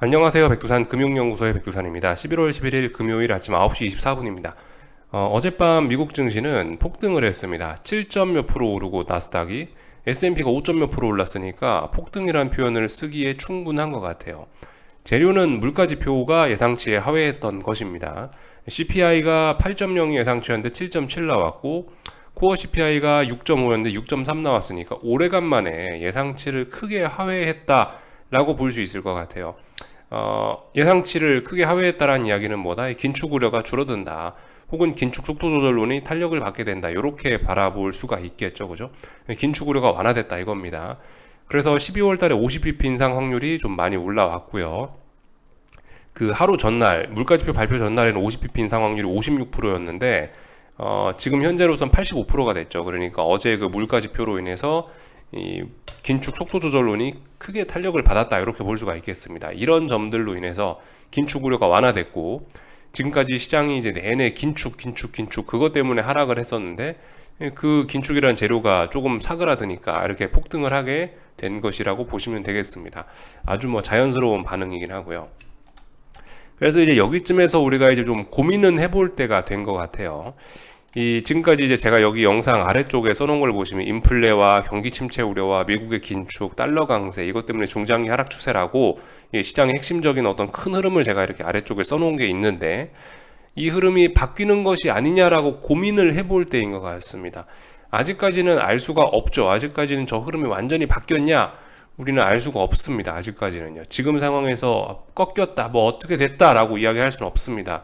안녕하세요. 백두산 금융연구소의 백두산입니다. 11월 11일 금요일 아침 9시 24분입니다. 어젯밤 미국 증시는 폭등을 했습니다. 7점 몇 프로 오르고 나스닥이 S&P가 5점 몇 프로 올랐으니까 폭등이란 표현을 쓰기에 충분한 것 같아요. 재료는 물가지표가 예상치에 하회했던 것입니다. CPI가 8.0이 예상치였는데 7.7 나왔고 코어 CPI가 6.5였는데 6.3 나왔으니까 오래간만에 예상치를 크게 하회했다라고 볼 수 있을 것 같아요. 예상치를 크게 하회했다라는 이야기는 뭐다? 긴축 우려가 줄어든다. 혹은 긴축 속도 조절론이 탄력을 받게 된다. 이렇게 바라볼 수가 있겠죠. 그죠? 긴축 우려가 완화됐다 이겁니다. 그래서 12월 달에 50bp 인상 확률이 좀 많이 올라왔고요. 그 하루 전날, 물가지표 발표 전날에는 50bp 인상 확률이 56%였는데, 지금 현재로선 85%가 됐죠. 그러니까 어제 그 물가지표로 인해서 이 긴축 속도 조절론이 크게 탄력을 받았다 이렇게 볼 수가 있겠습니다. 이런 점들로 인해서 긴축 우려가 완화됐고 지금까지 시장이 이제 내내 긴축 그것 때문에 하락을 했었는데 그 긴축이라는 재료가 조금 사그라드니까 이렇게 폭등을 하게 된 것이라고 보시면 되겠습니다. 아주 뭐 자연스러운 반응이긴 하고요. 그래서 이제 여기쯤에서 우리가 이제 좀 고민은 해볼 때가 된 것 같아요. 지금까지 이제 제가 여기 영상 아래쪽에 써놓은 걸 보시면 인플레와 경기 침체 우려와 미국의 긴축, 달러 강세 이것 때문에 중장기 하락 추세라고 시장의 핵심적인 어떤 큰 흐름을 제가 이렇게 아래쪽에 써놓은 게 있는데 이 흐름이 바뀌는 것이 아니냐라고 고민을 해볼 때인 것 같습니다. 아직까지는 알 수가 없죠. 아직까지는 저 흐름이 완전히 바뀌었냐? 우리는 알 수가 없습니다. 아직까지는요. 지금 상황에서 꺾였다, 뭐 어떻게 됐다라고 이야기할 수는 없습니다.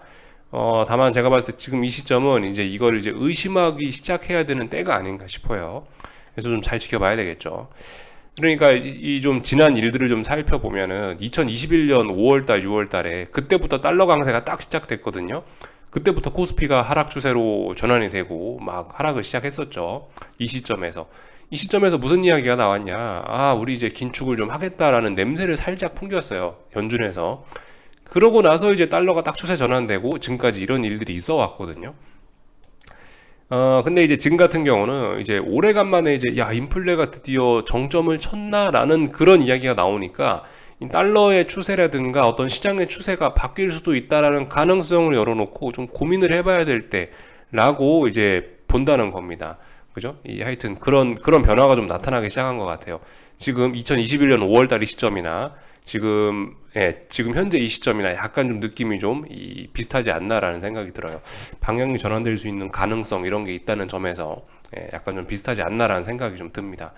다만 제가 봤을 때 지금 이 시점은 이제 이걸 이제 의심하기 시작해야 되는 때가 아닌가 싶어요. 그래서 좀 잘 지켜봐야 되겠죠. 그러니까 이 좀 지난 일들을 좀 살펴보면은 2021년 5월달, 6월달에 그때부터 달러 강세가 딱 시작됐거든요. 그때부터 코스피가 하락 추세로 전환이 되고 막 하락을 시작했었죠. 이 시점에서 무슨 이야기가 나왔냐? 우리 이제 긴축을 좀 하겠다라는 냄새를 살짝 풍겼어요. 연준에서. 그러고 나서 이제 달러가 딱 추세 전환되고 지금까지 이런 일들이 있어 왔거든요. 근데 이제 지금 같은 경우는 이제 오래간만에 이제 야, 인플레가 드디어 정점을 쳤나라는 그런 이야기가 나오니까 이 달러의 추세라든가 어떤 시장의 추세가 바뀔 수도 있다라는 가능성을 열어놓고 좀 고민을 해봐야 될 때라고 이제 본다는 겁니다. 그죠? 하여튼 그런 변화가 좀 나타나기 시작한 것 같아요. 지금 2021년 5월달 이 시점이나 지금 현재 이 시점이나 약간 좀 느낌이 좀 비슷하지 않나라는 생각이 들어요. 방향이 전환될 수 있는 가능성 이런 게 있다는 점에서 약간 좀 비슷하지 않나라는 생각이 좀 듭니다.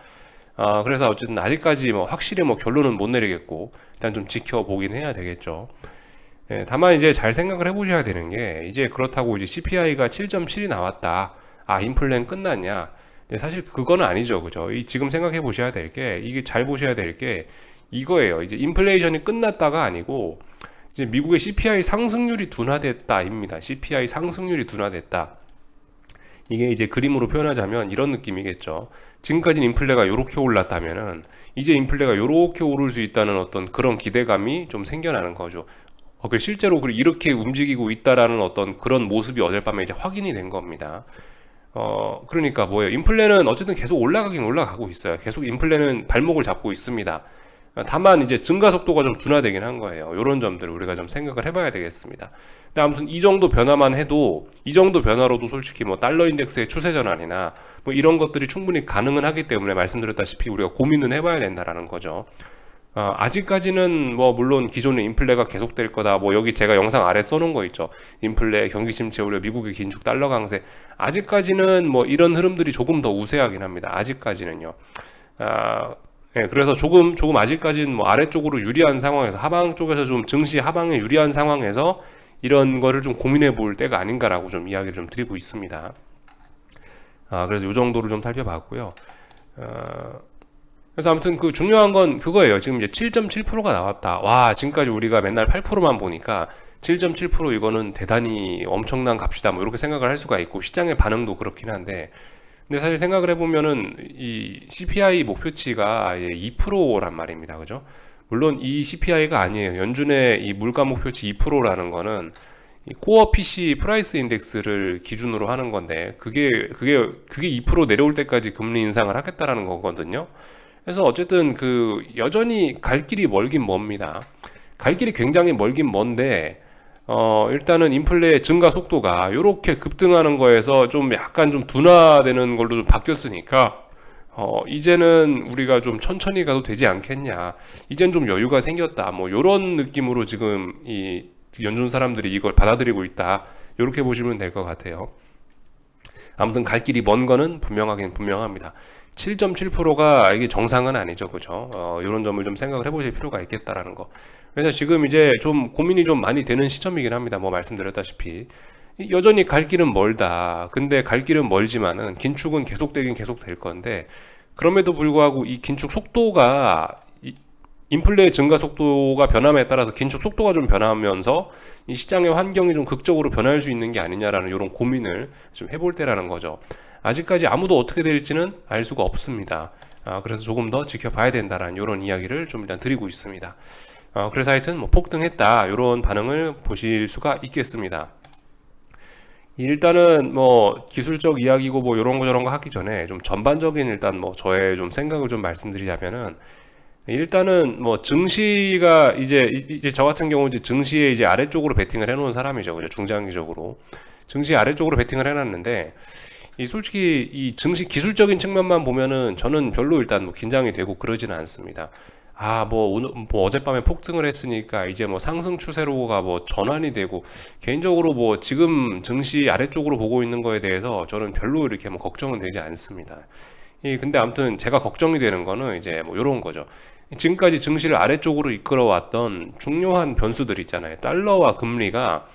그래서 어쨌든 아직까지 뭐 확실히 뭐 결론은 못 내리겠고 일단 좀 지켜보긴 해야 되겠죠. 다만 이제 잘 생각을 해보셔야 되는 게 이제 그렇다고 이제 CPI가 7.7이 나왔다. 인플레는 끝났냐? 사실 그거는 아니죠, 그죠? 지금 생각해 보셔야 될 게 이게 잘 보셔야 될 게 이거예요. 이제 인플레이션이 끝났다가 아니고 이제 미국의 CPI 상승률이 둔화됐다입니다. CPI 상승률이 둔화됐다. 이게 이제 그림으로 표현하자면 이런 느낌이겠죠. 지금까지는 인플레가 이렇게 올랐다면은 이제 인플레가 이렇게 오를 수 있다는 어떤 그런 기대감이 좀 생겨나는 거죠. 실제로 이렇게 움직이고 있다라는 어떤 그런 모습이 어젯밤에 이제 확인이 된 겁니다. 그러니까 뭐예요? 인플레는 어쨌든 계속 올라가긴 올라가고 있어요. 계속 인플레는 발목을 잡고 있습니다. 다만 이제 증가 속도가 좀 둔화되긴 한 거예요. 이런 점들을 우리가 좀 생각을 해봐야 되겠습니다. 근데 아무튼 이 정도 변화만 해도 이 정도 변화로도 솔직히 뭐 달러 인덱스의 추세 전환이나 뭐 이런 것들이 충분히 가능은 하기 때문에 말씀드렸다시피 우리가 고민은 해봐야 된다라는 거죠. 아직까지는 뭐 물론 기존의 인플레가 계속될 거다. 뭐 여기 제가 영상 아래 써놓은 거 있죠. 인플레, 경기 침체 우려, 미국의 긴축, 달러 강세. 아직까지는 뭐 이런 흐름들이 조금 더 우세하긴 합니다. 아직까지는요. 그래서 조금 아직까지는 뭐 아래쪽으로 유리한 상황에서 하방 쪽에서 좀 증시 하방에 유리한 상황에서 이런 거를 좀 고민해 볼 때가 아닌가라고 좀 이야기를 좀 드리고 있습니다. 그래서 이 정도로 좀 살펴봤고요. 그래서 아무튼 그 중요한 건 그거예요. 지금 이제 7.7%가 나왔다. 와, 지금까지 우리가 맨날 8%만 보니까 7.7% 이거는 대단히 엄청난 값이다. 뭐 이렇게 생각을 할 수가 있고 시장의 반응도 그렇긴 한데 근데 사실 생각을 해보면은 이 CPI 목표치가 2%란 말입니다. 그죠? 물론 이 CPI가 아니에요. 연준의 이 물가 목표치 2%라는 거는 이 코어 PC 프라이스 인덱스를 기준으로 하는 건데 그게 2% 내려올 때까지 금리 인상을 하겠다라는 거거든요. 그래서 어쨌든 여전히 갈 길이 멀긴 멉니다. 갈 길이 굉장히 멀긴 먼데 일단은 인플레 증가 속도가 이렇게 급등하는 거에서 좀 약간 좀 둔화되는 걸로 좀 바뀌었으니까 이제는 우리가 좀 천천히 가도 되지 않겠냐. 이젠 좀 여유가 생겼다. 뭐 요런 느낌으로 지금 이 연준 사람들이 이걸 받아들이고 있다. 이렇게 보시면 될 것 같아요. 아무튼 갈 길이 먼 거는 분명하긴 분명합니다. 7.7%가 이게 정상은 아니죠, 그죠? 이런 점을 좀 생각을 해보실 필요가 있겠다라는 거. 그래서 지금 이제 좀 고민이 좀 많이 되는 시점이긴 합니다. 뭐 말씀드렸다시피 여전히 갈 길은 멀다. 근데 갈 길은 멀지만은 긴축은 계속되긴 계속될 건데 그럼에도 불구하고 이 긴축 속도가 인플레 증가 속도가 변함에 따라서 긴축 속도가 좀 변하면서 이 시장의 환경이 좀 극적으로 변할 수 있는 게 아니냐라는 이런 고민을 좀 해볼 때라는 거죠. 아직까지 아무도 어떻게 될지는 알 수가 없습니다. 그래서 조금 더 지켜봐야 된다라는 이런 이야기를 좀 일단 드리고 있습니다. 그래서 하여튼 뭐 폭등했다 이런 반응을 보실 수가 있겠습니다. 일단은 뭐 기술적 이야기고 뭐 이런 거 저런 거 하기 전에 좀 전반적인 일단 뭐 저의 좀 생각을 좀 말씀드리자면은 일단은 뭐 증시가 이제 저 같은 경우 이제 증시에 이제 아래쪽으로 베팅을 해놓은 사람이죠. 그죠? 중장기적으로 증시 아래쪽으로 베팅을 해놨는데 이 솔직히 이 증시 기술적인 측면만 보면은 저는 별로 일단 뭐 긴장이 되고 그러지는 않습니다. 뭐 오늘 뭐 어젯밤에 폭등을 했으니까 이제 뭐 상승 추세로가 뭐 전환이 되고 개인적으로 뭐 지금 증시 아래쪽으로 보고 있는 거에 대해서 저는 별로 이렇게 뭐 걱정은 되지 않습니다. 근데 아무튼 제가 걱정이 되는 거는 이제 뭐 요런 거죠. 지금까지 증시를 아래쪽으로 이끌어왔던 중요한 변수들 있잖아요. 달러와 금리가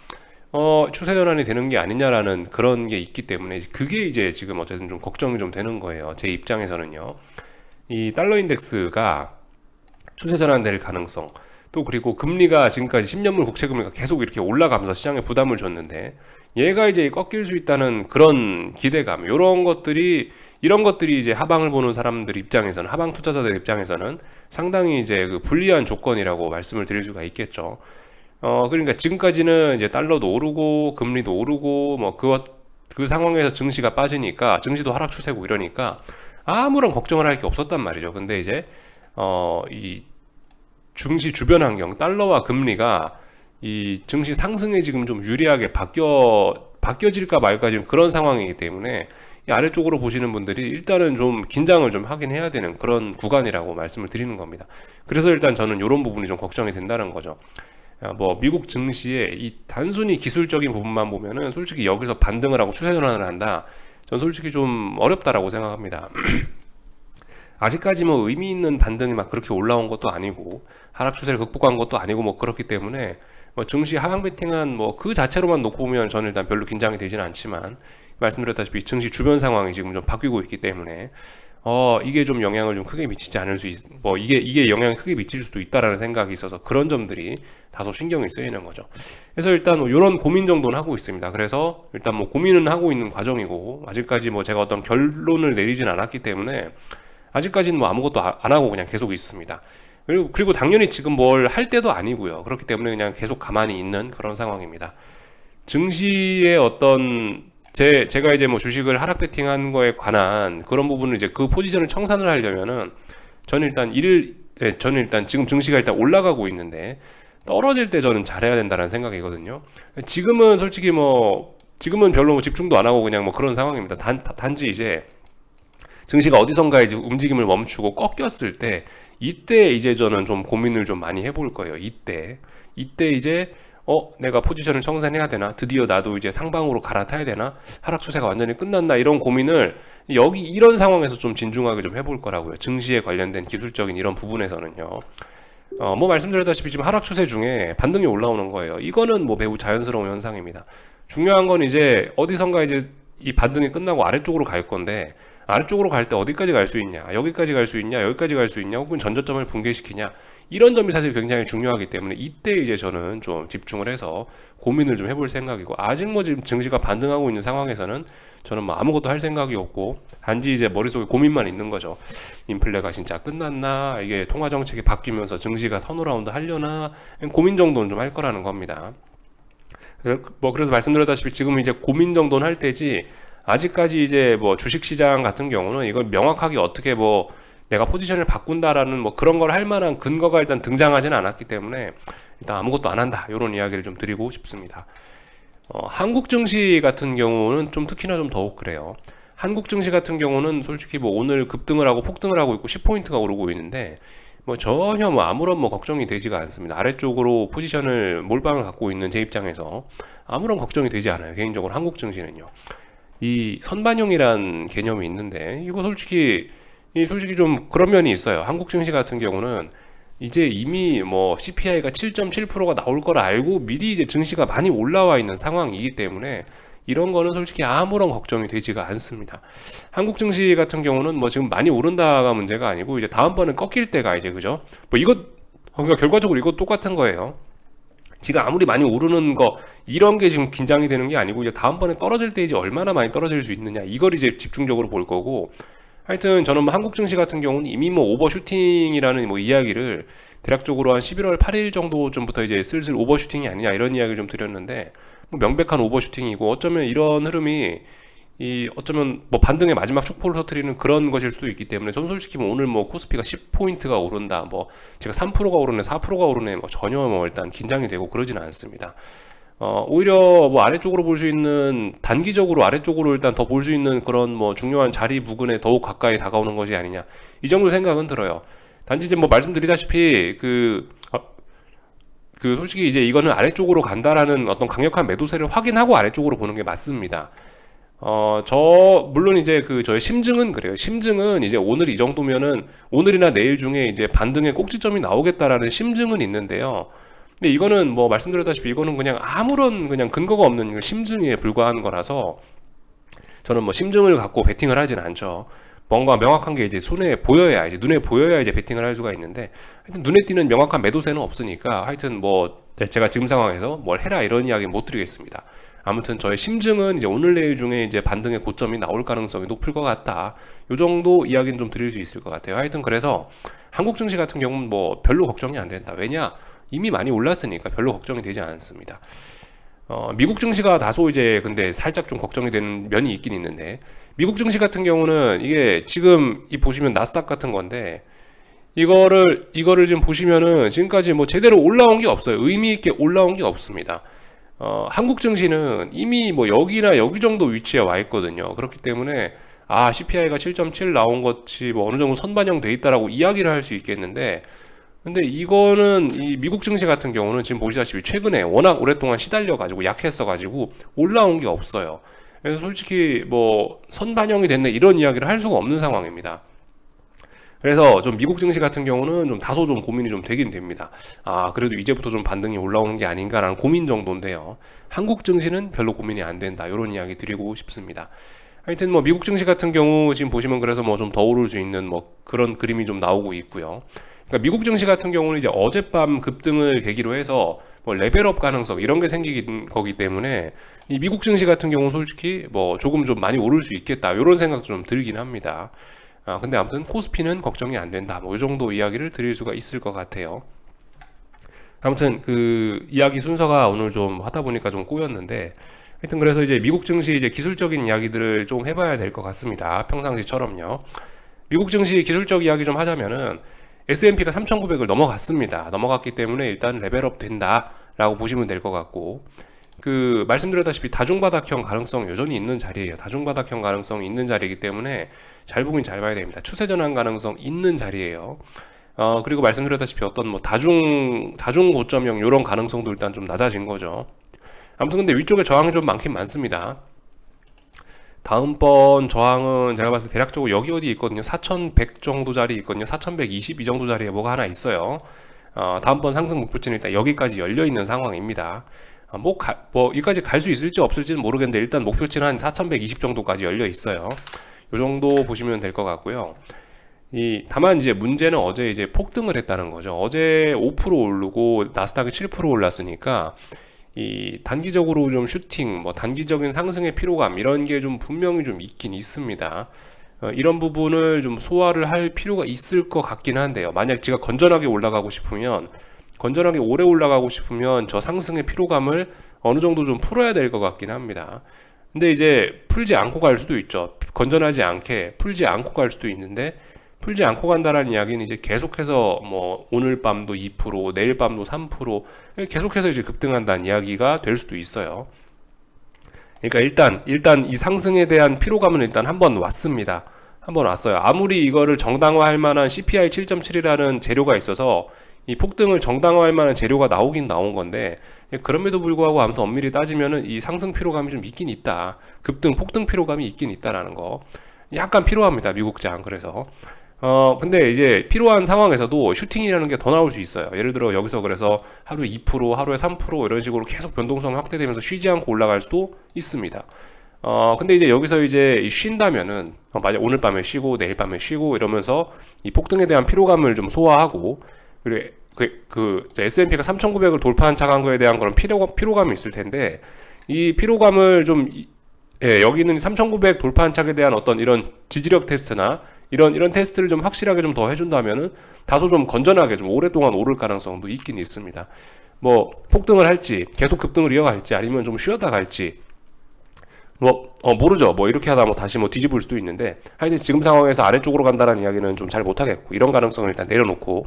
추세 전환이 되는 게 아니냐라는 그런 게 있기 때문에 그게 이제 지금 어쨌든 좀 걱정이 좀 되는 거예요. 제 입장에서는요. 이 달러 인덱스가 추세 전환될 가능성 또 그리고 금리가 지금까지 10년물 국채 금리가 계속 이렇게 올라가면서 시장에 부담을 줬는데 얘가 이제 꺾일 수 있다는 그런 기대감 이런 것들이 이제 하방을 보는 사람들 입장에서는 하방 투자자들 입장에서는 상당히 이제 그 불리한 조건이라고 말씀을 드릴 수가 있겠죠. 그러니까 지금까지는 이제 달러도 오르고 금리도 오르고 뭐 그 상황에서 증시가 빠지니까 증시도 하락 추세고 이러니까 아무런 걱정을 할 게 없었단 말이죠. 근데 이제 이 증시 주변 환경, 달러와 금리가 이 증시 상승에 지금 좀 유리하게 바뀌어질까 말까 지금 그런 상황이기 때문에 이 아래쪽으로 보시는 분들이 일단은 좀 긴장을 좀 하긴 해야 되는 그런 구간이라고 말씀을 드리는 겁니다. 그래서 일단 저는 이런 부분이 좀 걱정이 된다는 거죠. 뭐 미국 증시의 이 단순히 기술적인 부분만 보면은 솔직히 여기서 반등을 하고 추세 전환을 한다. 전 솔직히 좀 어렵다라고 생각합니다. 아직까지 뭐 의미 있는 반등이 막 그렇게 올라온 것도 아니고 하락 추세를 극복한 것도 아니고 뭐 그렇기 때문에 뭐 증시 하방 베팅한 뭐 그 자체로만 놓고 보면 저는 일단 별로 긴장이 되지는 않지만 말씀드렸다시피 증시 주변 상황이 지금 좀 바뀌고 있기 때문에 이게 좀 영향을 좀 크게 미치지 않을 이게 영향이 크게 미칠 수도 있다라는 생각이 있어서 그런 점들이 다소 신경이 쓰이는 거죠. 그래서 일단 뭐 이런 고민 정도는 하고 있습니다. 그래서 일단 뭐 고민은 하고 있는 과정이고 아직까지 뭐 제가 어떤 결론을 내리진 않았기 때문에 아직까지는 뭐 아무것도 안 하고 그냥 계속 있습니다. 그리고 당연히 지금 뭘 할 때도 아니고요. 그렇기 때문에 그냥 계속 가만히 있는 그런 상황입니다. 증시의 어떤 제가 이제 뭐 주식을 하락 베팅한 거에 관한 그런 부분을 이제 그 포지션을 청산을 하려면은 저는 일단 지금 증시가 일단 올라가고 있는데 떨어질 때 저는 잘해야 된다는 생각이거든요. 지금은 솔직히 지금은 별로 집중도 안 하고 그냥 뭐 그런 상황입니다. 단지 이제 증시가 어디선가 이제 움직임을 멈추고 꺾였을 때 이때 이제 저는 좀 고민을 좀 많이 해볼 거예요. 이때 이제 내가 포지션을 청산해야 되나? 드디어 나도 이제 상방으로 갈아타야 되나? 하락 추세가 완전히 끝났나? 이런 고민을 이런 상황에서 좀 진중하게 좀 해볼 거라고요. 증시에 관련된 기술적인 이런 부분에서는요. 뭐 말씀드렸다시피 지금 하락 추세 중에 반등이 올라오는 거예요. 이거는 뭐 매우 자연스러운 현상입니다. 중요한 건 이제 어디선가 이제 이 반등이 끝나고 아래쪽으로 갈 건데 아래쪽으로 갈 때 어디까지 갈 수 있냐, 여기까지 갈 수 있냐, 여기까지 갈 수 있냐, 혹은 전저점을 붕괴시키냐, 이런 점이 사실 굉장히 중요하기 때문에 이때 이제 저는 좀 집중을 해서 고민을 좀 해볼 생각이고, 아직 뭐 지금 증시가 반등하고 있는 상황에서는 저는 뭐 아무것도 할 생각이 없고 단지 이제 머릿속에 고민만 있는 거죠. 인플레가 진짜 끝났나, 이게 통화 정책이 바뀌면서 증시가 턴어라운드 하려나, 고민 정도는 좀 할 거라는 겁니다. 그래서 말씀드렸다시피 지금 이제 고민 정도는 할 때지, 아직까지 이제 뭐 주식시장 같은 경우는 이걸 명확하게 어떻게 내가 포지션을 바꾼다라는 뭐 그런 걸 할 만한 근거가 일단 등장하지는 않았기 때문에 일단 아무것도 안 한다, 이런 이야기를 좀 드리고 싶습니다. 한국 증시 같은 경우는 좀 특히나 좀 더욱 그래요. 한국 증시 같은 경우는 솔직히 뭐 오늘 급등을 하고 폭등을 하고 있고 10포인트가 오르고 있는데 뭐 전혀 뭐 아무런 뭐 걱정이 되지가 않습니다. 아래쪽으로 포지션을 몰빵을 갖고 있는 제 입장에서 아무런 걱정이 되지 않아요. 개인적으로 한국 증시는요. 이 선반영이란 개념이 있는데 이거 솔직히 좀 그런 면이 있어요. 한국 증시 같은 경우는 이제 이미 뭐 CPI가 7.7%가 나올 걸 알고 미리 이제 증시가 많이 올라와 있는 상황이기 때문에 이런 거는 솔직히 아무런 걱정이 되지가 않습니다. 한국 증시 같은 경우는 뭐 지금 많이 오른다가 문제가 아니고 이제 다음번에 꺾일 때가 이제, 그죠? 뭐 이것, 그러니까 결과적으로 이거 똑같은 거예요. 지금 아무리 많이 오르는 거 이런 게 지금 긴장이 되는 게 아니고 이제 다음번에 떨어질 때 이제 얼마나 많이 떨어질 수 있느냐, 이걸 이제 집중적으로 볼 거고, 하여튼 저는 뭐 한국 증시 같은 경우는 이미 뭐 오버슈팅이라는 뭐 이야기를 대략적으로 한 11월 8일 정도쯤부터 이제 슬슬 오버슈팅이 아니냐, 이런 이야기를 좀 드렸는데 뭐 명백한 오버슈팅이고, 어쩌면 이런 흐름이 어쩌면 뭐 반등의 마지막 축포를 터뜨리는 그런 것일 수도 있기 때문에 저는 솔직히 뭐 오늘 뭐 코스피가 10포인트가 오른다, 뭐 제가 3%가 오르네 4%가 오르네 뭐 전혀 뭐 일단 긴장이 되고 그러지는 않습니다. 오히려 뭐 아래쪽으로 볼 수 있는, 단기적으로 아래쪽으로 일단 더 볼 수 있는 그런 뭐 중요한 자리 부근에 더욱 가까이 다가오는 것이 아니냐, 이 정도 생각은 들어요. 단지 이제 뭐 말씀드리다시피 솔직히 이제 이거는 아래쪽으로 간다라는 어떤 강력한 매도세를 확인하고 아래쪽으로 보는 게 맞습니다. 물론 이제 저의 심증은 그래요. 심증은 이제 오늘 이 정도면은 오늘이나 내일 중에 이제 반등의 꼭지점이 나오겠다라는 심증은 있는데요. 근데 이거는 뭐 말씀드렸다시피 이거는 그냥 아무런 그냥 근거가 없는 심증에 불과한 거라서 저는 뭐 심증을 갖고 베팅을 하진 않죠. 뭔가 명확한 게 이제 눈에 보여야 이제 베팅을 할 수가 있는데, 하여튼 눈에 띄는 명확한 매도세는 없으니까 하여튼 뭐 제가 지금 상황에서 뭘 해라 이런 이야기 못 드리겠습니다. 아무튼 저의 심증은 이제 오늘 내일 중에 이제 반등의 고점이 나올 가능성이 높을 것 같다, 요 정도 이야기는 좀 드릴 수 있을 것 같아요. 하여튼 그래서 한국 증시 같은 경우는 뭐 별로 걱정이 안 된다. 왜냐, 이미 많이 올랐으니까 별로 걱정이 되지 않습니다. 미국 증시가 다소 이제 근데 살짝 좀 걱정이 되는 면이 있긴 있는데, 미국 증시 같은 경우는 이게 지금 보시면 나스닥 같은 건데, 이거를 지금 보시면은 지금까지 뭐 제대로 올라온 게 없어요. 의미 있게 올라온 게 없습니다. 한국 증시는 이미 뭐 여기나 여기 정도 위치에 와 있거든요. 그렇기 때문에 CPI가 7.7 나온 것이 뭐 어느 정도 선반영돼 있다라고 이야기를 할 수 있겠는데, 근데 이거는 이 미국 증시 같은 경우는 지금 보시다시피 최근에 워낙 오랫동안 시달려가지고 약했어가지고 올라온 게 없어요. 그래서 솔직히 뭐 선반영이 됐네 이런 이야기를 할 수가 없는 상황입니다. 그래서 좀 미국 증시 같은 경우는 좀 다소 좀 고민이 좀 되긴 됩니다. 그래도 이제부터 좀 반등이 올라오는 게 아닌가라는 고민 정도인데요. 한국 증시는 별로 고민이 안 된다, 이런 이야기 드리고 싶습니다. 하여튼 뭐 미국 증시 같은 경우 지금 보시면 그래서 뭐 좀 더 오를 수 있는 뭐 그런 그림이 좀 나오고 있고요. 그러니까 미국 증시 같은 경우는 이제 어젯밤 급등을 계기로 해서 뭐 레벨업 가능성 이런 게 생기는 거기 때문에 이 미국 증시 같은 경우는 솔직히 뭐 조금 좀 많이 오를 수 있겠다, 이런 생각도 좀 들긴 합니다. 근데 아무튼 코스피는 걱정이 안 된다, 뭐 이 정도 이야기를 드릴 수가 있을 것 같아요. 아무튼 이야기 순서가 오늘 좀 하다 보니까 좀 꼬였는데, 하여튼 그래서 이제 미국 증시 이제 기술적인 이야기들을 좀 해봐야 될 것 같습니다. 평상시처럼요. 미국 증시 기술적 이야기 좀 하자면은 S&P가 3,900을 넘어갔습니다. 넘어갔기 때문에 일단 레벨업 된다라고 보시면 될 것 같고, 말씀드렸다시피 다중바닥형 가능성 여전히 있는 자리예요. 다중바닥형 가능성이 있는 자리이기 때문에 잘 보긴 잘 봐야 됩니다. 추세 전환 가능성 있는 자리예요. 그리고 말씀드렸다시피 어떤 뭐 다중 고점형 이런 가능성도 일단 좀 낮아진 거죠. 아무튼 근데 위쪽에 저항이 좀 많긴 많습니다. 다음번 저항은 제가 봤을 때 대략적으로 여기 어디 있거든요. 4100 정도 자리 있거든요. 4120 이 정도 자리에 뭐가 하나 있어요. 다음번 상승 목표치는 일단 여기까지 열려 있는 상황입니다. 여기까지 갈 수 있을지 없을지는 모르겠는데 일단 목표치는 한 4120 정도까지 열려 있어요. 이 정도 보시면 될 것 같고요. 다만 이제 문제는 어제 이제 폭등을 했다는 거죠. 어제 5% 오르고 나스닥이 7% 올랐으니까 단기적으로 좀 슈팅, 뭐 단기적인 상승의 피로감 이런 게 좀 분명히 좀 있긴 있습니다. 이런 부분을 좀 소화를 할 필요가 있을 것 같긴 한데요. 만약 제가 건전하게 오래 올라가고 싶으면 저 상승의 피로감을 어느 정도 좀 풀어야 될 것 같긴 합니다. 근데 이제 풀지 않고 갈 수도 있죠. 건전하지 않게 풀지 않고 갈 수도 있는데, 풀지 않고 간다라는 이야기는 이제 계속해서 뭐 오늘 밤도 2%, 내일 밤도 3% 계속해서 이제 급등한다는 이야기가 될 수도 있어요. 그러니까 일단 이 상승에 대한 피로감은 일단 한번 왔습니다. 한번 왔어요. 아무리 이거를 정당화할 만한 CPI 7.7이라는 재료가 있어서 이 폭등을 정당화할 만한 재료가 나오긴 나온 건데, 그럼에도 불구하고 아무튼 엄밀히 따지면은 이 상승 피로감이 좀 있긴 있다. 폭등 피로감이 있긴 있다라는 거. 약간 필요합니다. 미국장. 그래서 근데 이제 필요한 상황에서도 슈팅이라는 게 더 나올 수 있어요. 예를 들어 여기서 그래서 하루에 2%, 하루에 3% 이런 식으로 계속 변동성이 확대되면서 쉬지 않고 올라갈 수도 있습니다. 근데 이제 여기서 이제 쉰다면은, 만약 오늘 밤에 쉬고 내일 밤에 쉬고 이러면서 이 폭등에 대한 피로감을 좀 소화하고, 그리고 S&P가 3,900을 돌파한 착한 거에 대한 그런 피로감이 있을 텐데, 이 피로감을 좀, 여기는 3,900 돌파한 착에 대한 어떤 이런 지지력 테스트나 이런 테스트를 좀 확실하게 좀 더 해준다면은 다소 좀 건전하게 좀 오랫동안 오를 가능성도 있긴 있습니다. 뭐 폭등을 할지 계속 급등을 이어갈지 아니면 좀 쉬었다 갈지 모르죠. 뭐 이렇게 하다 뭐 다시 뭐 뒤집을 수도 있는데, 하여튼 지금 상황에서 아래쪽으로 간다는 이야기는 좀 잘 못하겠고, 이런 가능성을 일단 내려놓고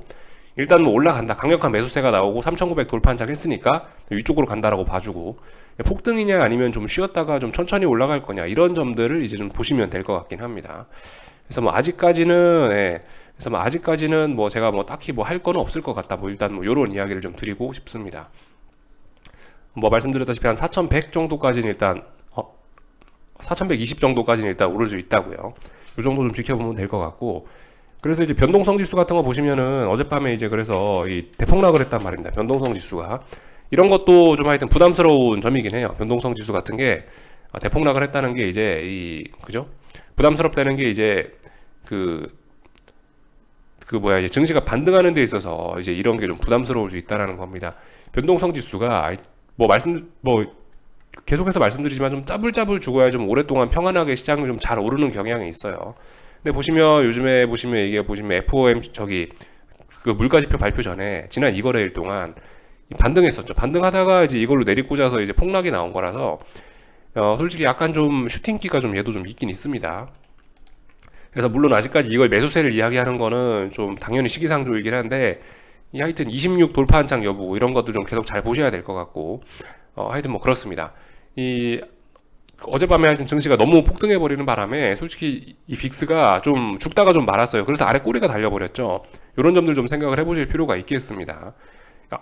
일단 뭐 올라간다, 강력한 매수세가 나오고 3,900 돌파한 작 했으니까 위쪽으로 간다라고 봐주고, 폭등이냐 아니면 좀 쉬었다가 좀 천천히 올라갈 거냐, 이런 점들을 이제 좀 보시면 될 것 같긴 합니다. 그래서 뭐 아직까지는 뭐 제가 뭐 딱히 뭐 할 거는 없을 것 같다, 뭐 일단 뭐 요런 이야기를 좀 드리고 싶습니다. 뭐 말씀드렸다시피 한 4,100 정도까지는 일단 4,120 정도까지는 일단 오를 수 있다고요. 이 정도 좀 지켜보면 될 것 같고, 그래서 이제 변동성 지수 같은 거 보시면은 어젯밤에 이제 그래서 이 대폭락을 했단 말입니다. 변동성 지수가. 이런 것도 좀 하여튼 부담스러운 점이긴 해요. 변동성 지수 같은 게 대폭락을 했다는 게 이제 그죠? 부담스럽다는 게 이제 이제 증시가 반등하는 데 있어서 이제 이런 게 좀 부담스러울 수 있다라는 겁니다. 변동성 지수가 계속해서 말씀드리지만 좀 짜불짜불 죽어야 좀 오랫동안 평안하게 시장이 좀 잘 오르는 경향이 있어요. 근데 요즘에 보시면 FOM 그 물가지표 발표 전에 지난 2거래일 동안 반등했었죠. 반등하다가 이제 이걸로 내리꽂아서 이제 폭락이 나온 거라서 솔직히 약간 좀 슈팅기가 좀 얘도 좀 있긴 있습니다. 그래서 물론 아직까지 이걸 매수세를 이야기하는 거는 좀 당연히 시기상조이긴 한데, 하여튼 26 돌파한 창 여부 이런 것도 좀 계속 잘 보셔야 될 것 같고, 하여튼 뭐 그렇습니다. 어젯밤에 하여튼 증시가 너무 폭등해버리는 바람에 솔직히 이 빅스가 좀 죽다가 좀 말았어요. 그래서 아래 꼬리가 달려버렸죠. 이런 점들 좀 생각을 해보실 필요가 있겠습니다.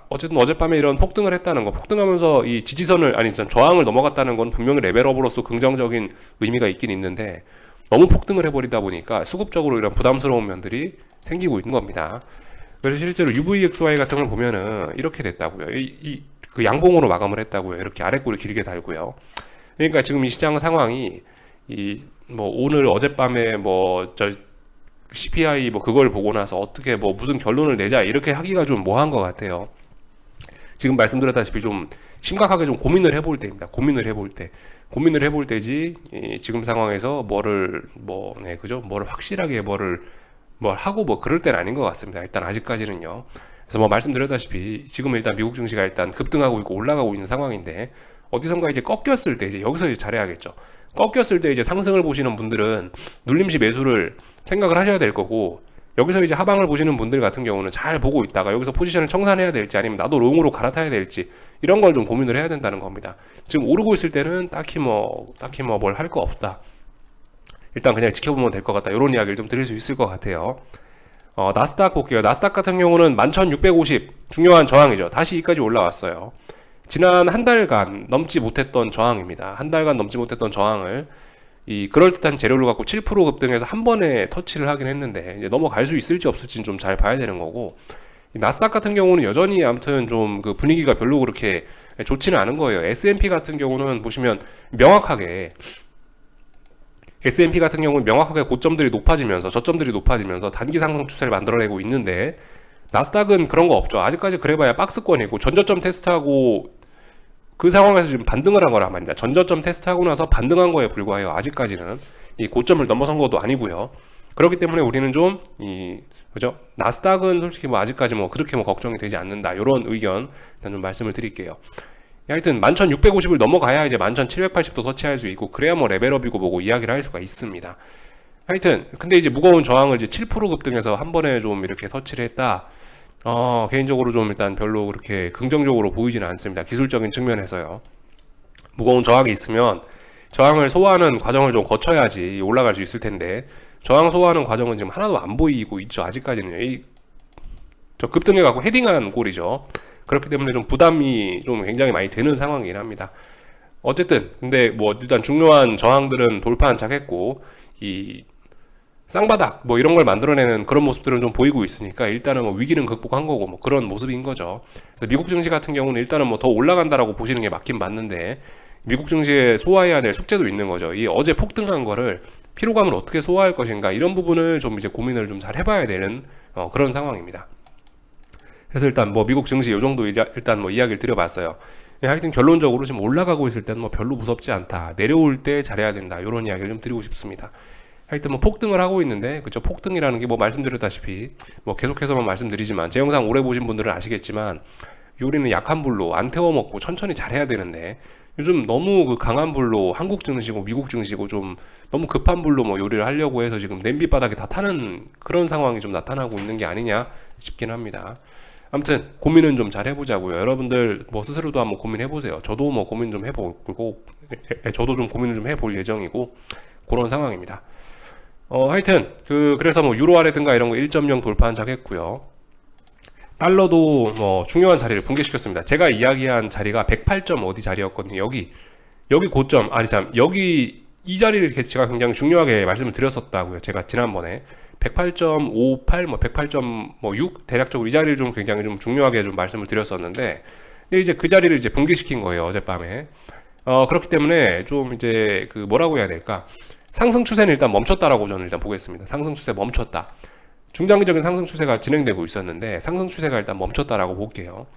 어쨌든 어젯밤에 이런 폭등을 했다는 거, 폭등하면서 이 저항을 넘어갔다는 건 분명히 레벨업으로서 긍정적인 의미가 있긴 있는데, 너무 폭등을 해버리다 보니까 수급적으로 이런 부담스러운 면들이 생기고 있는 겁니다. 그래서 실제로 UVXY 같은 걸 보면은 이렇게 됐다고요. 그 양봉으로 마감을 했다고요. 이렇게 아랫골을 길게 달고요. 그러니까 지금 이 시장 상황이 오늘 어젯밤에 CPI 그걸 보고 나서 어떻게 무슨 결론을 내자 이렇게 하기가 좀 뭐한 것 같아요. 지금 말씀드렸다시피 좀 심각하게 좀 고민을 해볼 때입니다. 고민을 해볼 때지 지금 상황에서 뭐를 확실하게 뭘 하고 그럴 때는 아닌 것 같습니다. 일단 아직까지는요. 그래서 말씀드렸다시피 지금 일단 미국 증시가 일단 급등하고 있고 올라가고 있는 상황인데, 어디선가 이제 꺾였을 때 여기서 이제 잘해야겠죠. 꺾였을 때 이제 상승을 보시는 분들은 눌림시 매수를 생각을 하셔야 될 거고, 여기서 이제 하방을 보시는 분들 같은 경우는 잘 보고 있다가 여기서 포지션을 청산해야 될지 아니면 나도 롱으로 갈아타야 될지 이런 걸 좀 고민을 해야 된다는 겁니다. 지금 오르고 있을 때는 딱히 뭘 할 거 없다. 일단 그냥 지켜보면 될 것 같다. 이런 이야기를 좀 드릴 수 있을 것 같아요. 나스닥 볼게요. 나스닥 같은 경우는 11,650 중요한 저항이죠. 다시 여기까지 올라왔어요. 지난 한 달간 넘지 못했던 저항입니다. 한 달간 넘지 못했던 저항을 그럴듯한 재료를 갖고 7% 급등해서 한 번에 터치를 하긴 했는데, 이제 넘어갈 수 있을지 없을지는 좀 잘 봐야 되는 거고, 나스닥 같은 경우는 여전히 아무튼 좀 그 분위기가 별로 그렇게 좋지는 않은 거예요. S&P 같은 경우는 보시면 명확하게 고점들이 높아지면서 저점들이 높아지면서 단기 상승 추세를 만들어내고 있는데, 나스닥은 그런 거 없죠. 아직까지 그래봐야 박스권이고 전저점 테스트하고 그 상황에서 지금 반등을 한 거란 말입니다. 전저점 테스트하고 나서 반등한 거에 불과해요. 아직까지는 이 고점을 넘어선 것도 아니고요. 그렇기 때문에 우리는 좀 그죠? 나스닥은 솔직히 아직까지 그렇게 걱정이 되지 않는다. 이런 의견 일단 좀 말씀을 드릴게요. 하여튼 11,650을 넘어가야 이제 11,780도 터치할 수 있고, 그래야 레벨업이고 뭐고 이야기를 할 수가 있습니다. 하여튼 근데 이제 무거운 저항을 이제 7% 급등해서 한 번에 좀 이렇게 터치를 했다. 개인적으로 좀 일단 별로 그렇게 긍정적으로 보이지는 않습니다. 기술적인 측면에서요. 무거운 저항이 있으면 저항을 소화하는 과정을 좀 거쳐야지 올라갈 수 있을 텐데, 저항 소화하는 과정은 지금 하나도 안 보이고 있죠. 아직까지는 저 급등해 갖고 헤딩한 꼴이죠. 그렇기 때문에 좀 부담이 좀 굉장히 많이 되는 상황이긴 합니다. 어쨌든 근데 뭐 일단 중요한 저항들은 돌파 안착했고, 이 쌍바닥 뭐 이런 걸 만들어내는 그런 모습들은 좀 보이고 있으니까 일단은 뭐 위기는 극복한 거고 뭐 그런 모습인 거죠. 그래서 미국 증시 같은 경우는 일단은 뭐 더 올라간다라고 보시는 게 맞긴 맞는데, 미국 증시에 소화해야 될 숙제도 있는 거죠. 이 어제 폭등한 거를 피로감을 어떻게 소화할 것인가, 이런 부분을 좀 이제 고민을 좀 잘 해봐야 되는 그런 상황입니다. 그래서 일단 뭐 미국 증시 요 정도 일단 뭐 이야기를 드려봤어요. 하여튼 결론적으로 지금 올라가고 있을 때는 뭐 별로 무섭지 않다. 내려올 때 잘해야 된다. 이런 이야기를 좀 드리고 싶습니다. 하여튼 뭐 폭등을 하고 있는데, 그쵸, 폭등이라는 게 뭐 말씀드렸다시피 뭐 계속해서만 말씀드리지만, 제 영상 오래 보신 분들은 아시겠지만 요리는 약한 불로 안 태워 먹고 천천히 잘해야 되는데, 요즘 너무 그 강한 불로 한국 증시고 미국 증시고 좀 너무 급한 불로 뭐 요리를 하려고 해서 지금 냄비 바닥에 다 타는 그런 상황이 좀 나타나고 있는 게 아니냐 싶긴 합니다. 아무튼 고민은 좀 잘 해보자고요. 여러분들 뭐 스스로도 한번 고민해보세요. 저도 뭐 고민 좀 해보고, 저도 좀 고민을 좀 해볼 예정이고, 그런 상황입니다. 하여튼 그래서 뭐 유로화라든가 이런 거 1.0 돌파 한작했고요. 달러도 뭐 중요한 자리를 붕괴시켰습니다. 제가 이야기한 자리가 108점 어디 자리였거든요. 여기 고점, 아니 참, 여기 이 자리를 제가 굉장히 중요하게 말씀을 드렸었다고요. 제가 지난번에 108.58, 뭐 108.6 대략적으로 이 자리를 좀 굉장히 좀 중요하게 좀 말씀을 드렸었는데, 근데 이제 그 자리를 이제 붕괴시킨 거예요, 어젯밤에. 그렇기 때문에 좀 이제 그 뭐라고 해야 될까? 상승 추세는 일단 멈췄다라고 저는 일단 보겠습니다. 상승 추세 멈췄다. 중장기적인 상승 추세가 진행되고 있었는데 상승 추세가 일단 멈췄다라고 볼게요.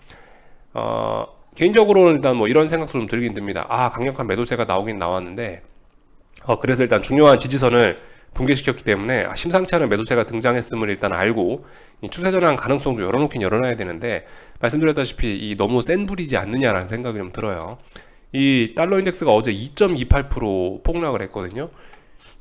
개인적으로는 일단 뭐 이런 생각도 좀 들긴 듭니다. 강력한 매도세가 나오긴 나왔는데, 그래서 일단 중요한 지지선을 붕괴시켰기 때문에 심상치 않은 매도세가 등장했음을 일단 알고 이 추세 전환 가능성도 열어놓긴 열어놔야 되는데, 말씀드렸다시피 이 너무 센 불이지 않느냐라는 생각이 좀 들어요. 이 달러 인덱스가 어제 2.28% 폭락을 했거든요.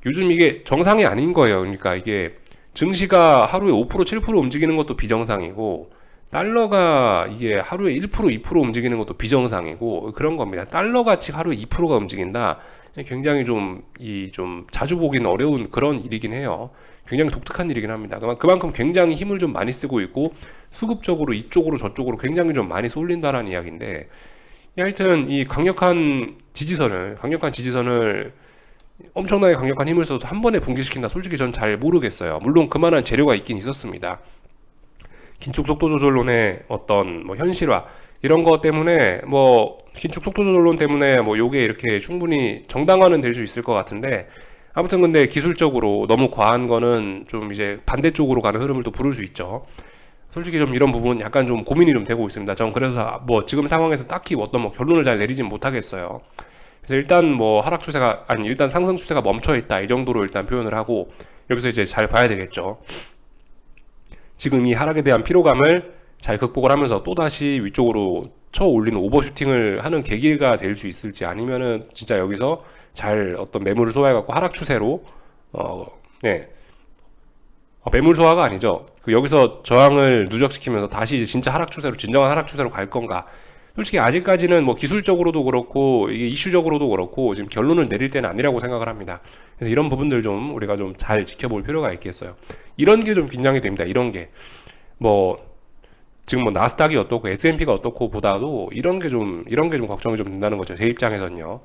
요즘 이게 정상이 아닌 거예요. 그러니까 이게 증시가 하루에 5%, 7% 움직이는 것도 비정상이고, 달러가 이게 하루에 1%, 2% 움직이는 것도 비정상이고, 그런 겁니다. 달러 가치 하루에 2%가 움직인다. 굉장히 좀 자주 보기는 어려운 그런 일이긴 해요. 굉장히 독특한 일이긴 합니다. 그만큼 굉장히 힘을 좀 많이 쓰고 있고, 수급적으로 이쪽으로 저쪽으로 굉장히 좀 많이 쏠린다는 이야기인데, 하여튼 이 강력한 지지선을 엄청나게 강력한 힘을 써서 한 번에 붕괴시킨다. 솔직히 전 잘 모르겠어요. 물론 그만한 재료가 있긴 있었습니다. 긴축 속도 조절론의 어떤 뭐 현실화 이런 것 때문에, 뭐 긴축 속도 조절론 때문에 뭐 요게 이렇게 충분히 정당화는 될 수 있을 것 같은데, 아무튼 근데 기술적으로 너무 과한 거는 좀 이제 반대쪽으로 가는 흐름을 또 부를 수 있죠. 솔직히 좀 이런 부분 약간 좀 고민이 좀 되고 있습니다. 전 그래서 뭐 지금 상황에서 딱히 어떤 뭐 결론을 잘 내리진 못하겠어요. 그래서 일단 뭐 일단 상승 추세가 멈춰 있다, 이 정도로 일단 표현을 하고, 여기서 이제 잘 봐야 되겠죠. 지금 이 하락에 대한 피로감을 잘 극복을 하면서 또다시 위쪽으로 쳐 올리는 오버슈팅을 하는 계기가 될 수 있을지, 아니면은 진짜 여기서 잘 어떤 매물을 소화해갖고 하락 추세로 매물 소화가 아니죠. 여기서 저항을 누적시키면서 다시 이제 진짜 하락 추세로, 진정한 하락 추세로 갈 건가. 솔직히 아직까지는 뭐 기술적으로도 그렇고 이게 이슈적으로도 그렇고 지금 결론을 내릴 때는 아니라고 생각을 합니다. 그래서 이런 부분들 좀 우리가 좀 잘 지켜볼 필요가 있겠어요. 이런 게 좀 긴장이 됩니다. 이런 게 뭐 지금 뭐 나스닥이 어떻고 S&P가 어떻고 보다도 이런 게 좀 걱정이 좀 된다는 거죠. 제 입장에서는요.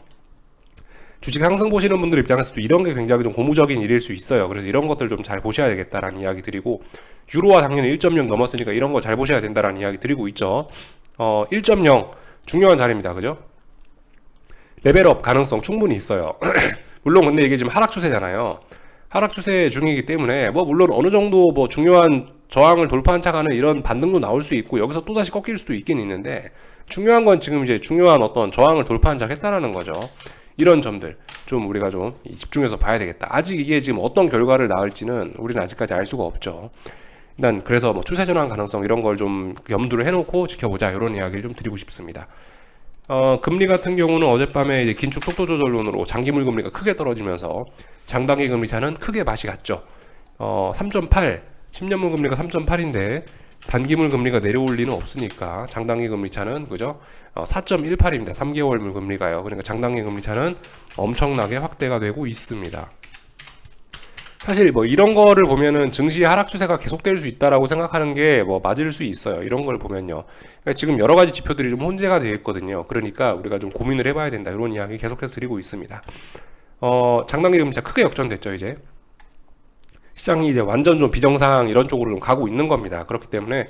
주식 상승 보시는 분들 입장에서도 이런 게 굉장히 좀 고무적인 일일 수 있어요. 그래서 이런 것들 좀 잘 보셔야 되겠다라는 이야기 드리고, 유로화 당연히 1.0 넘었으니까 이런 거 잘 보셔야 된다라는 이야기 드리고 있죠. 1.0 중요한 자리입니다. 그죠? 레벨업 가능성 충분히 있어요. 물론 근데 이게 지금 하락 추세잖아요. 하락 추세 중이기 때문에 뭐 물론 어느 정도 뭐 중요한 저항을 돌파한 차가는 이런 반등도 나올 수 있고, 여기서 또다시 꺾일 수도 있긴 있는데, 중요한 건 지금 이제 중요한 어떤 저항을 돌파한 차 했다라는 거죠. 이런 점들 좀 우리가 좀 집중해서 봐야 되겠다. 아직 이게 지금 어떤 결과를 낳을지는 우리는 아직까지 알 수가 없죠. 일단 그래서 뭐 추세 전환 가능성 이런 걸 좀 염두를 해놓고 지켜보자, 이런 이야기를 좀 드리고 싶습니다. 금리 같은 경우는 어젯밤에 이제 긴축 속도 조절론으로 장기물 금리가 크게 떨어지면서 장단기 금리 차는 크게 맛이 갔죠. 3.8, 10년물 금리가 3.8인데 단기물 금리가 내려올 리는 없으니까 장단기 금리 차는 그죠? 4.18입니다. 3개월물 금리가요. 그러니까 장단기 금리 차는 엄청나게 확대가 되고 있습니다. 사실 뭐 이런 거를 보면은 증시 하락 추세가 계속될 수 있다라고 생각하는 게 뭐 맞을 수 있어요. 이런 걸 보면요. 그러니까 지금 여러 가지 지표들이 좀 혼재가 되어 있거든요. 그러니까 우리가 좀 고민을 해봐야 된다. 이런 이야기 계속해서 드리고 있습니다. 장단기 금리차 크게 역전됐죠, 이제. 시장이 이제 완전 좀 비정상 이런 쪽으로 좀 가고 있는 겁니다. 그렇기 때문에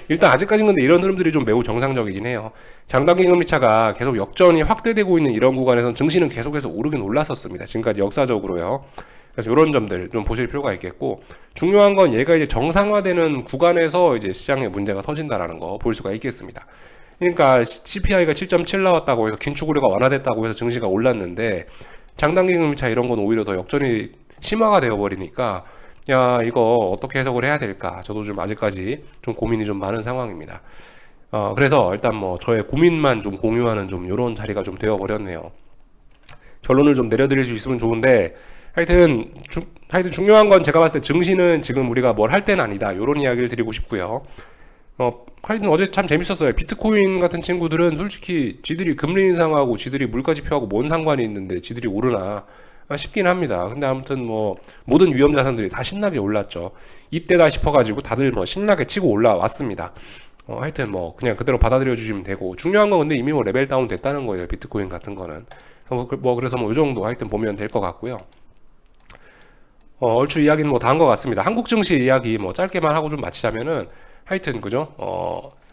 일단 아직까지는 근데 이런 흐름들이 좀 매우 정상적이긴 해요. 장단기 금리차가 계속 역전이 확대되고 있는 이런 구간에서는 증시는 계속해서 오르긴 올랐었습니다. 지금까지 역사적으로요. 그래서 이런 점들 좀 보실 필요가 있겠고, 중요한 건 얘가 이제 정상화되는 구간에서 이제 시장에 문제가 터진다라는 거 볼 수가 있겠습니다. 그러니까 CPI가 7.7 나왔다고 해서 긴축 우려가 완화됐다고 해서 증시가 올랐는데, 장단기 금리차 이런 건 오히려 더 역전이 심화가 되어버리니까 야, 이거 어떻게 해석을 해야 될까? 저도 좀 아직까지 좀 고민이 좀 많은 상황입니다. 그래서 일단 뭐 저의 고민만 좀 공유하는 좀 이런 자리가 좀 되어버렸네요. 결론을 좀 내려드릴 수 있으면 좋은데, 하여튼 중요한 건 제가 봤을 때 증시는 지금 우리가 뭘 할 때는 아니다. 이런 이야기를 드리고 싶고요. 하여튼 어제 참 재밌었어요. 비트코인 같은 친구들은 솔직히 지들이 금리 인상하고 지들이 물가 지표하고 뭔 상관이 있는데 지들이 오르나 싶긴 합니다. 근데 아무튼 뭐 모든 위험 자산들이 다 신나게 올랐죠. 이때다 싶어가지고 다들 뭐 신나게 치고 올라왔습니다. 하여튼 뭐 그냥 그대로 받아들여 주시면 되고, 중요한 건 근데 이미 뭐 레벨 다운 됐다는 거예요. 비트코인 같은 거는. 그래서 뭐 이 정도 하여튼 보면 될 것 같고요. 얼추 이야기는 뭐 다 한 것 같습니다. 한국 증시 이야기 뭐 짧게만 하고 좀 마치자면은, 하여튼 그죠?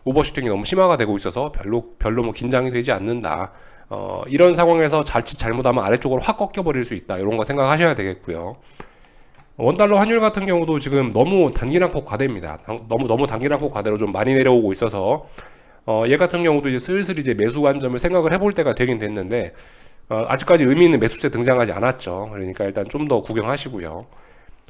오버슈팅이 너무 심화가 되고 있어서 별로 뭐 긴장이 되지 않는다. 이런 상황에서 자칫 잘못하면 아래쪽으로 확 꺾여버릴 수 있다. 이런 거 생각하셔야 되겠고요. 원달러 환율 같은 경우도 지금 너무 단기락폭 과대입니다. 너무 단기락폭 과대로 좀 많이 내려오고 있어서 얘 같은 경우도 이제 슬슬 이제 매수 관점을 생각을 해볼 때가 되긴 됐는데, 아직까지 의미 있는 매수세 등장하지 않았죠. 그러니까 일단 좀 더 구경하시고요.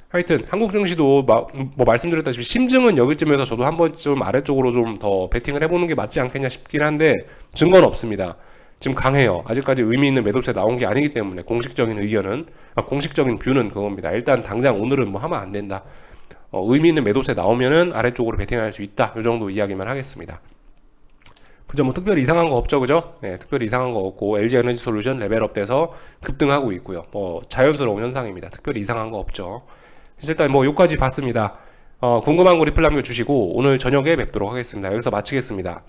하여튼 한국 증시도 뭐 말씀드렸다시피 심증은 여기쯤에서 저도 한 번쯤 아래쪽으로 좀 더 베팅을 해보는 게 맞지 않겠냐 싶긴 한데, 증거는 없습니다. 지금 강해요. 아직까지 의미 있는 매도세 나온 게 아니기 때문에 공식적인 의견은, 공식적인 뷰는 그겁니다. 일단 당장 오늘은 뭐 하면 안 된다. 의미 있는 매도세 나오면은 아래쪽으로 베팅할 수 있다. 이 정도 이야기만 하겠습니다. 그죠? 뭐 특별히 이상한 거 없죠, 그죠? 네, 특별히 이상한 거 없고 LG 에너지 솔루션 레벨업 돼서 급등하고 있고요. 뭐 자연스러운 현상입니다. 특별히 이상한 거 없죠. 일단 뭐 여기까지 봤습니다. 궁금한 거 리플 남겨주시고 오늘 저녁에 뵙도록 하겠습니다. 여기서 마치겠습니다.